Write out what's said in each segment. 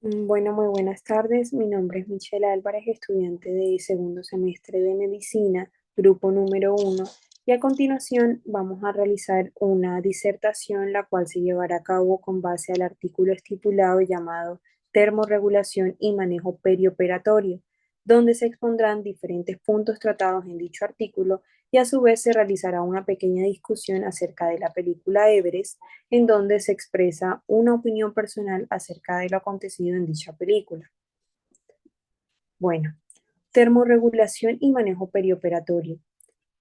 Bueno, muy buenas tardes. Mi nombre es Michelle Álvarez, estudiante de segundo semestre de medicina, grupo número uno, y a continuación vamos a realizar una disertación, la cual se llevará a cabo con base al artículo estipulado llamado Termorregulación y manejo perioperatorio, donde se expondrán diferentes puntos tratados en dicho artículo y a su vez se realizará una pequeña discusión acerca de la película Everest, en donde se expresa una opinión personal acerca de lo acontecido en dicha película. Bueno, termorregulación y manejo perioperatorio.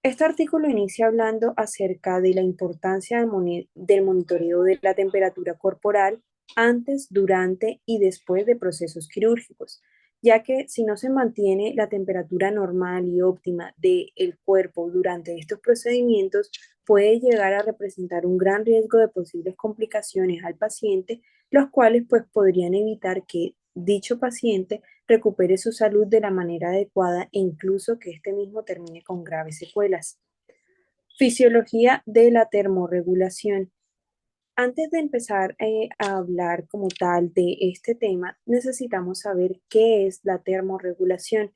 Este artículo inicia hablando acerca de la importancia del monitoreo de la temperatura corporal antes, durante y después de procesos quirúrgicos, ya que si no se mantiene la temperatura normal y óptima del cuerpo durante estos procedimientos, puede llegar a representar un gran riesgo de posibles complicaciones al paciente, los cuales pues podrían evitar que dicho paciente recupere su salud de la manera adecuada e incluso que este mismo termine con graves secuelas. Fisiología de la termorregulación. Antes de empezar a hablar como tal de este tema, necesitamos saber qué es la termorregulación,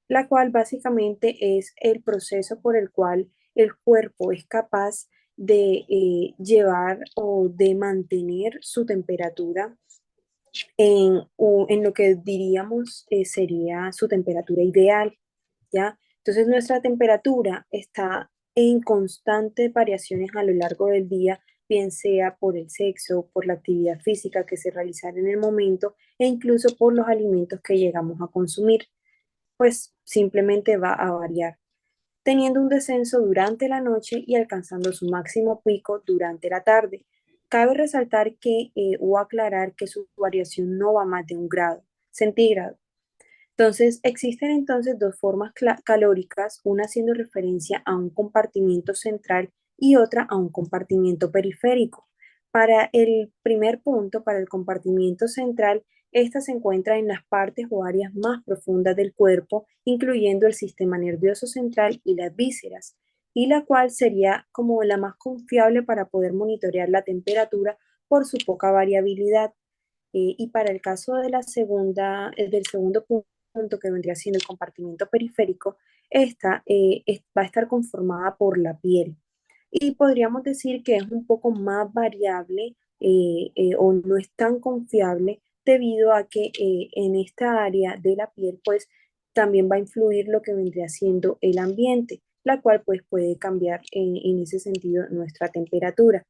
la cual básicamente es el proceso por el cual el cuerpo es capaz de llevar o de mantener su temperatura en lo que diríamos sería su temperatura ideal, ¿ya? Entonces nuestra temperatura está en constantes variaciones a lo largo del día, bien sea por el sexo, por la actividad física que se realizara en el momento e incluso por los alimentos que llegamos a consumir, pues simplemente va a variar, teniendo un descenso durante la noche y alcanzando su máximo pico durante la tarde. Cabe resaltar que o aclarar que su variación no va más de 1 grado centígrado. Entonces, existen entonces dos formas calóricas, una haciendo referencia a un compartimiento central y otra a un compartimiento periférico. Para el primer punto, para el compartimiento central, esta se encuentra en las partes o áreas más profundas del cuerpo, incluyendo el sistema nervioso central y las vísceras, y la cual sería como la más confiable para poder monitorear la temperatura por su poca variabilidad. Y para el caso de del segundo punto, que vendría siendo el compartimiento periférico, esta va a estar conformada por la piel. Y podríamos decir que es un poco más variable o no es tan confiable debido a que en esta área de la piel, pues también va a influir lo que vendría siendo el ambiente, la cual pues puede cambiar en ese sentido nuestra temperatura.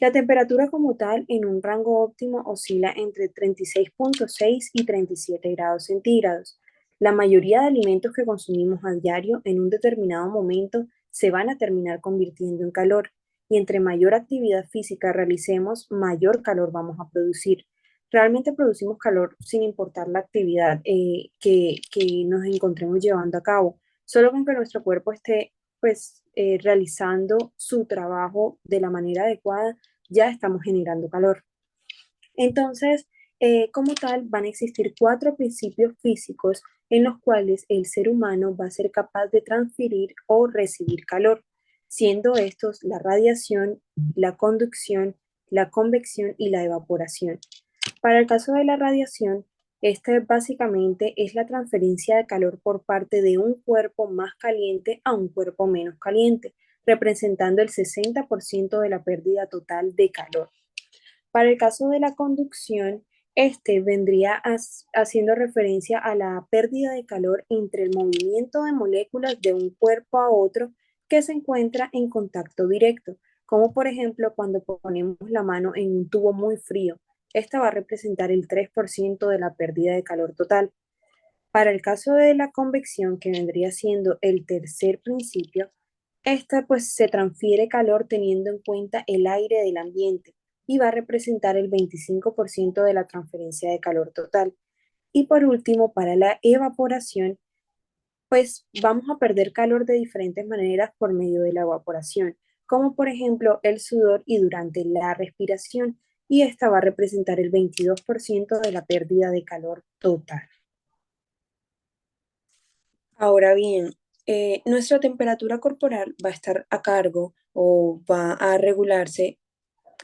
La temperatura como tal en un rango óptimo oscila entre 36,6 y 37 grados centígrados. La mayoría de alimentos que consumimos a diario en un determinado momento se van a terminar convirtiendo en calor y entre mayor actividad física realicemos, mayor calor vamos a producir. Realmente producimos calor sin importar la actividad que nos encontremos llevando a cabo, solo con que nuestro cuerpo esté pues realizando su trabajo de la manera adecuada, ya estamos generando calor. Entonces, como tal, van a existir cuatro principios físicos en los cuales el ser humano va a ser capaz de transferir o recibir calor, siendo estos la radiación, la conducción, la convección y la evaporación. Para el caso de la radiación, esta básicamente es la transferencia de calor por parte de un cuerpo más caliente a un cuerpo menos caliente, representando el 60% de la pérdida total de calor. Para el caso de la conducción, este vendría haciendo referencia a la pérdida de calor entre el movimiento de moléculas de un cuerpo a otro que se encuentra en contacto directo, como por ejemplo cuando ponemos la mano en un tubo muy frío. Esta va a representar el 3% de la pérdida de calor total. Para el caso de la convección, que vendría siendo el tercer principio, esta pues se transfiere calor teniendo en cuenta el aire del ambiente y va a representar el 25% de la transferencia de calor total. Y por último, para la evaporación, pues vamos a perder calor de diferentes maneras por medio de la evaporación, como por ejemplo el sudor y durante la respiración, y esta va a representar el 22% de la pérdida de calor total. Ahora bien, nuestra temperatura corporal va a estar a cargo o va a regularse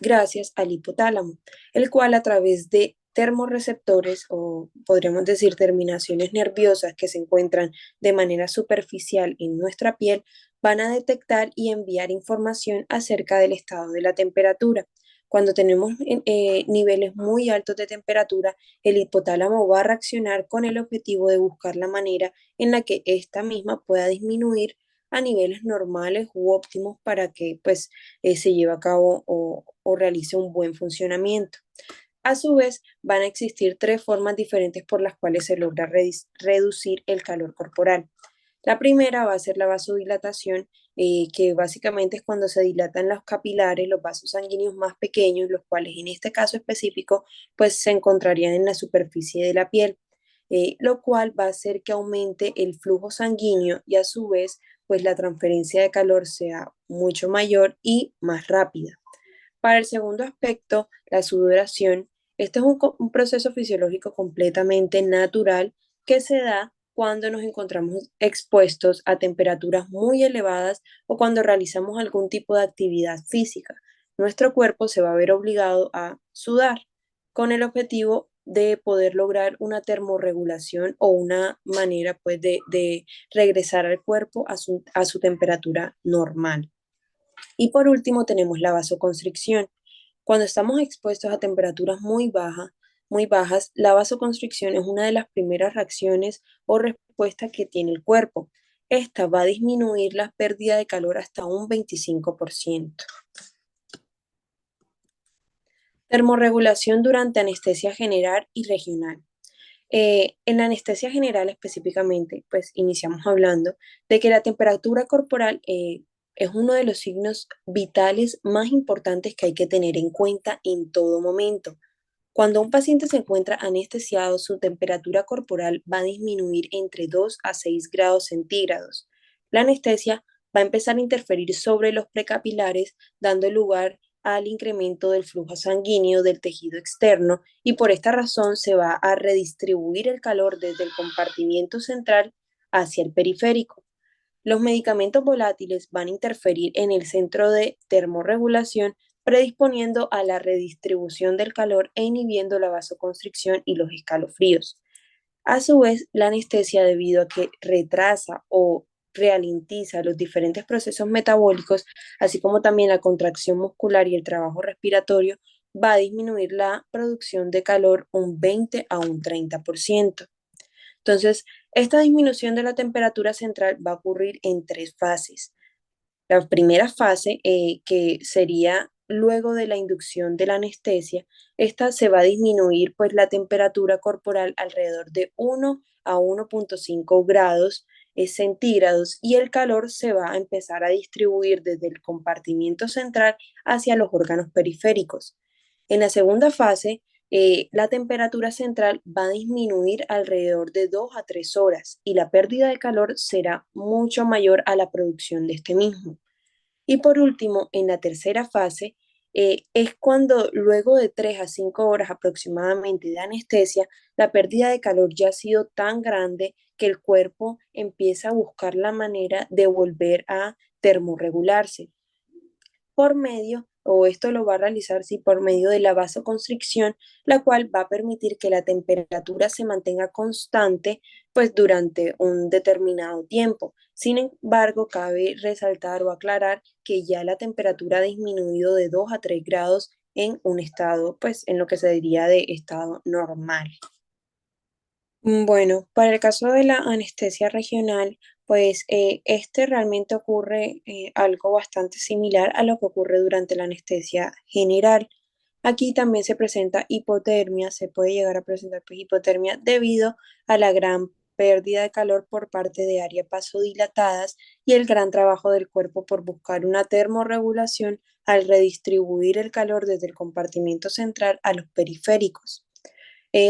gracias al hipotálamo, el cual a través de termorreceptores o podríamos decir terminaciones nerviosas que se encuentran de manera superficial en nuestra piel van a detectar y enviar información acerca del estado de la temperatura. Cuando tenemos niveles muy altos de temperatura, el hipotálamo va a reaccionar con el objetivo de buscar la manera en la que esta misma pueda disminuir a niveles normales u óptimos para que pues se lleve a cabo o realice un buen funcionamiento. A su vez, van a existir tres formas diferentes por las cuales se logra reducir el calor corporal. La primera va a ser la vasodilatación, que básicamente es cuando se dilatan los capilares, los vasos sanguíneos más pequeños, los cuales en este caso específico, pues se encontrarían en la superficie de la piel, lo cual va a hacer que aumente el flujo sanguíneo y a su vez, pues la transferencia de calor sea mucho mayor y más rápida. Para el segundo aspecto, la sudoración, este es un proceso fisiológico completamente natural que se da cuando nos encontramos expuestos a temperaturas muy elevadas o cuando realizamos algún tipo de actividad física. Nuestro cuerpo se va a ver obligado a sudar con el objetivo de poder lograr una termorregulación o una manera pues de regresar al cuerpo a su temperatura normal. Y por último tenemos la vasoconstricción. Cuando estamos expuestos a temperaturas muy bajas, la vasoconstricción es una de las primeras reacciones o respuestas que tiene el cuerpo. Esta va a disminuir la pérdida de calor hasta un 25%. Termorregulación durante anestesia general y regional. En la anestesia general específicamente, pues iniciamos hablando de que la temperatura corporal es uno de los signos vitales más importantes que hay que tener en cuenta en todo momento. Cuando un paciente se encuentra anestesiado, su temperatura corporal va a disminuir entre 2 a 6 grados centígrados. La anestesia va a empezar a interferir sobre los precapilares, dando lugar al incremento del flujo sanguíneo del tejido externo y por esta razón se va a redistribuir el calor desde el compartimiento central hacia el periférico. Los medicamentos volátiles van a interferir en el centro de termorregulación, predisponiendo a la redistribución del calor e inhibiendo la vasoconstricción y los escalofríos. A su vez, la anestesia, debido a que retrasa o ralentiza los diferentes procesos metabólicos, así como también la contracción muscular y el trabajo respiratorio, va a disminuir la producción de calor un 20 a un 30%. Entonces, esta disminución de la temperatura central va a ocurrir en tres fases. La primera fase, que sería luego de la inducción de la anestesia, esta se va a disminuir pues la temperatura corporal alrededor de 1 a 1,5 grados centígrados y el calor se va a empezar a distribuir desde el compartimiento central hacia los órganos periféricos. En la segunda fase, la temperatura central va a disminuir alrededor de 2 a 3 horas y la pérdida de calor será mucho mayor a la producción de este mismo. Y por último, en la tercera fase, es cuando luego de 3 a 5 horas aproximadamente de anestesia, la pérdida de calor ya ha sido tan grande que el cuerpo empieza a buscar la manera de volver a termorregularse por medio, o esto lo va a realizar sí, por medio de la vasoconstricción, la cual va a permitir que la temperatura se mantenga constante pues durante un determinado tiempo. Sin embargo, cabe resaltar o aclarar que ya la temperatura ha disminuido de 2 a 3 grados en un estado, pues en lo que se diría de estado normal. Bueno, para el caso de la anestesia regional, pues este realmente ocurre algo bastante similar a lo que ocurre durante la anestesia general. Aquí también se presenta hipotermia, se puede llegar a presentar pues, hipotermia debido a la gran pérdida de calor por parte de áreas vasodilatadas y el gran trabajo del cuerpo por buscar una termorregulación al redistribuir el calor desde el compartimento central a los periféricos.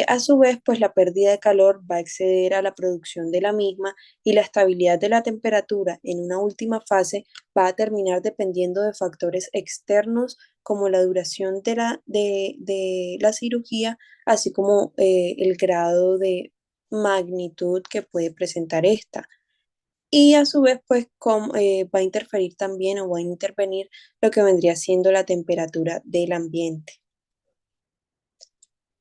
A su vez, pues la pérdida de calor va a exceder a la producción de la misma y la estabilidad de la temperatura en una última fase va a terminar dependiendo de factores externos como la duración de la cirugía, así como el grado de magnitud que puede presentar esta. Y a su vez, pues va a interferir también o va a intervenir lo que vendría siendo la temperatura del ambiente.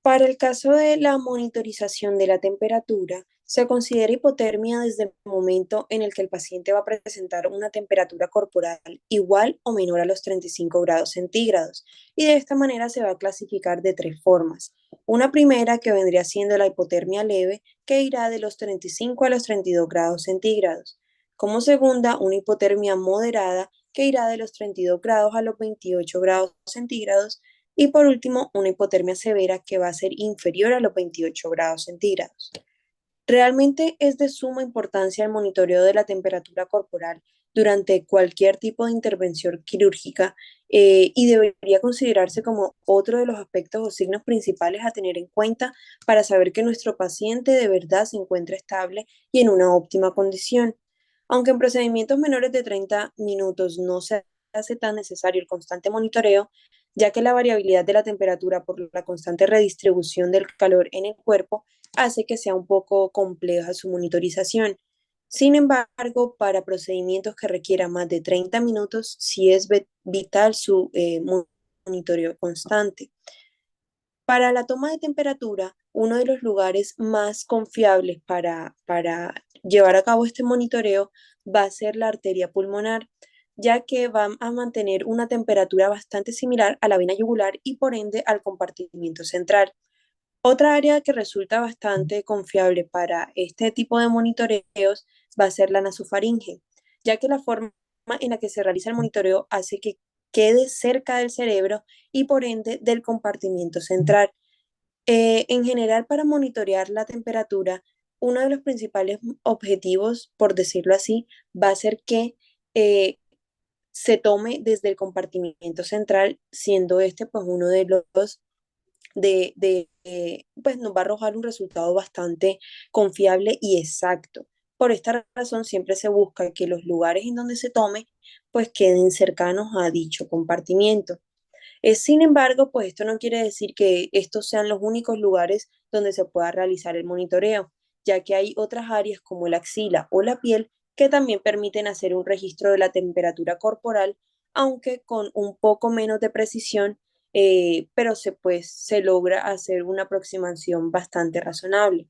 Para el caso de la monitorización de la temperatura, se considera hipotermia desde el momento en el que el paciente va a presentar una temperatura corporal igual o menor a los 35 grados centígrados. Y de esta manera se va a clasificar de tres formas. Una primera que vendría siendo la hipotermia leve, que irá de los 35 a los 32 grados centígrados. Como segunda, una hipotermia moderada, que irá de los 32 grados a los 28 grados centígrados. Y por último, una hipotermia severa que va a ser inferior a los 28 grados centígrados. Realmente es de suma importancia el monitoreo de la temperatura corporal durante cualquier tipo de intervención quirúrgica y debería considerarse como otro de los aspectos o signos principales a tener en cuenta para saber que nuestro paciente de verdad se encuentra estable y en una óptima condición. Aunque en procedimientos menores de 30 minutos no se hace tan necesario el constante monitoreo, ya que la variabilidad de la temperatura por la constante redistribución del calor en el cuerpo hace que sea un poco compleja su monitorización. Sin embargo, para procedimientos que requieran más de 30 minutos, sí es vital su monitoreo constante. Para la toma de temperatura, uno de los lugares más confiables para llevar a cabo este monitoreo va a ser la arteria pulmonar, ya que va a mantener una temperatura bastante similar a la vena yugular y por ende al compartimiento central. Otra área que resulta bastante confiable para este tipo de monitoreos va a ser la nasofaringe, ya que la forma en la que se realiza el monitoreo hace que quede cerca del cerebro y por ende del compartimiento central. En general, para monitorear la temperatura, uno de los principales objetivos, por decirlo así, va a ser que eh, se tome desde el compartimiento central, siendo este pues uno de los pues nos va a arrojar un resultado bastante confiable y exacto. Por esta razón, siempre se busca que los lugares en donde se tome, pues queden cercanos a dicho compartimiento. Sin embargo, pues esto no quiere decir que estos sean los únicos lugares donde se pueda realizar el monitoreo, ya que hay otras áreas como la axila o la piel que también permiten hacer un registro de la temperatura corporal, aunque con un poco menos de precisión, pero se logra hacer una aproximación bastante razonable.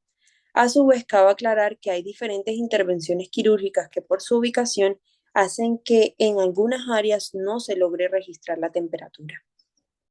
A su vez, cabe aclarar que hay diferentes intervenciones quirúrgicas que por su ubicación hacen que en algunas áreas no se logre registrar la temperatura.